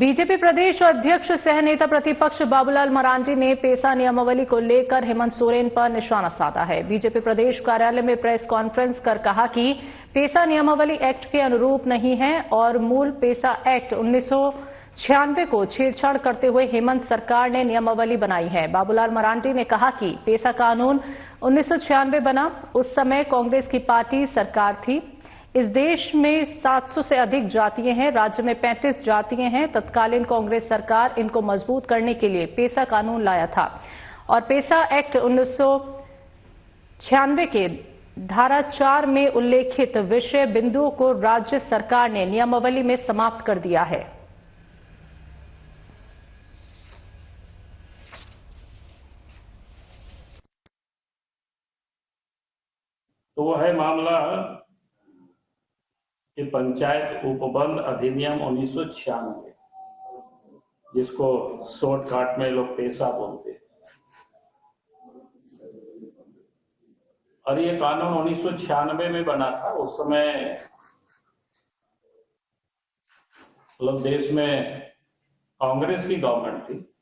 BJP प्रदेश अध्यक्ष सह नेता प्रतिपक्ष बाबूलाल मरांडी ने पेसा नियमावली को लेकर हेमंत सोरेन पर निशाना साधा है। बीजेपी प्रदेश कार्यालय में प्रेस कॉन्फ्रेंस कर कहा कि पेसा नियमावली एक्ट के अनुरूप नहीं है और मूल पेसा एक्ट 1996 को छेड़छाड़ करते हुए हेमंत सरकार ने नियमावली बनाई है। बाबूलाल मरांडी ने कहा कि पेसा कानून 1996 बना, उस समय कांग्रेस की पार्टी सरकार थी। इस देश में 700 से अधिक जातियां हैं, राज्य में 35 जातियां हैं। तत्कालीन कांग्रेस सरकार इनको मजबूत करने के लिए पेसा कानून लाया था और पेसा एक्ट 1996 के धारा 4 में उल्लेखित विषय बिंदुओं को राज्य सरकार ने नियमावली में समाप्त कर दिया है। तो वो है मामला कि पंचायत उपबंध अधिनियम 1996, जिसको शॉर्टकट में लोग पेसा बोलते हैं, और ये कानून 1996 में बना था। उस समय मतलब देश में कांग्रेस की गवर्नमेंट थी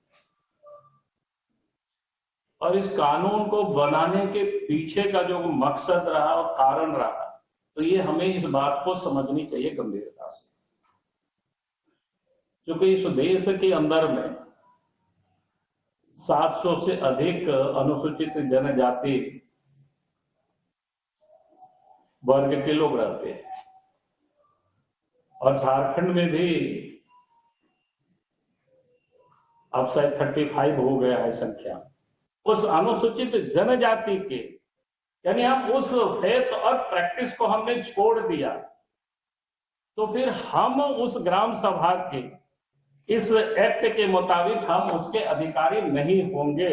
और इस कानून को बनाने के पीछे का जो मकसद रहा और कारण रहा, तो ये हमें इस बात को समझनी चाहिए गंभीरता से, क्योंकि इस देश के अंदर में 700 से अधिक अनुसूचित जनजाति वर्ग के लोग रहते हैं और झारखंड में भी अब शायद 35 हो गया है संख्या। उस अनुसूचित जनजाति के यानी हम उस फेथ और प्रैक्टिस को हमने छोड़ दिया, तो फिर हम उस ग्राम सभा के इस एक्ट के मुताबिक हम उसके अधिकारी नहीं होंगे।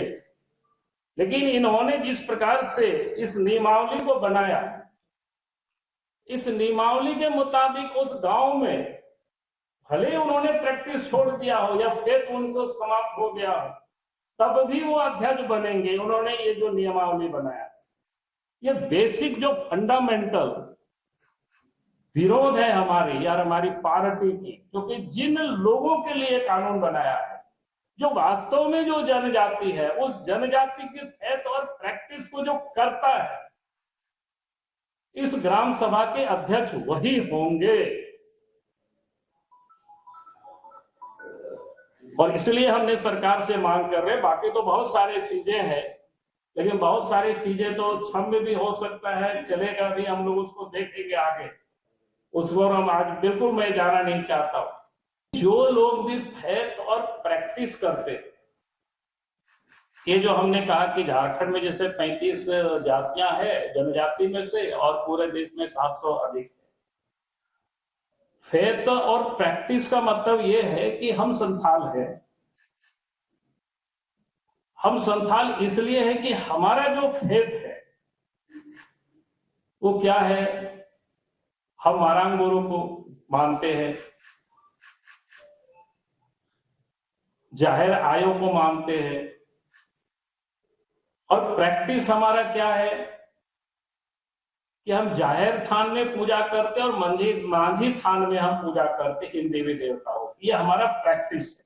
लेकिन इन्होंने जिस प्रकार से इस नियमावली को बनाया, इस नियमावली के मुताबिक उस गांव में भले उन्होंने प्रैक्टिस छोड़ दिया हो या फेथ उनको समाप्त हो गया हो, तब भी वो अध्यक्ष बनेंगे। उन्होंने ये जो नियमावली बनाया, ये बेसिक जो फंडामेंटल विरोध है हमारी यार हमारी पार्टी की, क्योंकि जिन लोगों के लिए कानून बनाया है, जो वास्तव में जो जनजाति है, उस जनजाति की फेथ और प्रैक्टिस को जो करता है, इस ग्राम सभा के अध्यक्ष वही होंगे। और इसलिए हमने सरकार से मांग कर रहे, बाकी तो बहुत सारी चीजें हैं, लेकिन बहुत सारी चीजें तो क्षम्य भी हो सकता है, चलेगा भी, हम लोग उसको देखेंगे आगे। उस पर हम आज बिल्कुल मैं जाना नहीं चाहता हूं। जो लोग भी फेथ और प्रैक्टिस करते, ये जो हमने कहा कि झारखंड में जैसे 35 जातियां हैं जनजाति में से और पूरे देश में 700 अधिक है। फेथ और प्रैक्टिस का मतलब ये है कि हम संथाल हैं। हम संथाल इसलिए है कि हमारा जो फेथ है वो क्या है, हम मारांग गुरु को मानते हैं, जाहिर आयो को मानते हैं, और प्रैक्टिस हमारा क्या है कि हम जाहिर थान में पूजा करते और मांझी थान में हम पूजा करते इन देवी देवताओं की। ये हमारा प्रैक्टिस है।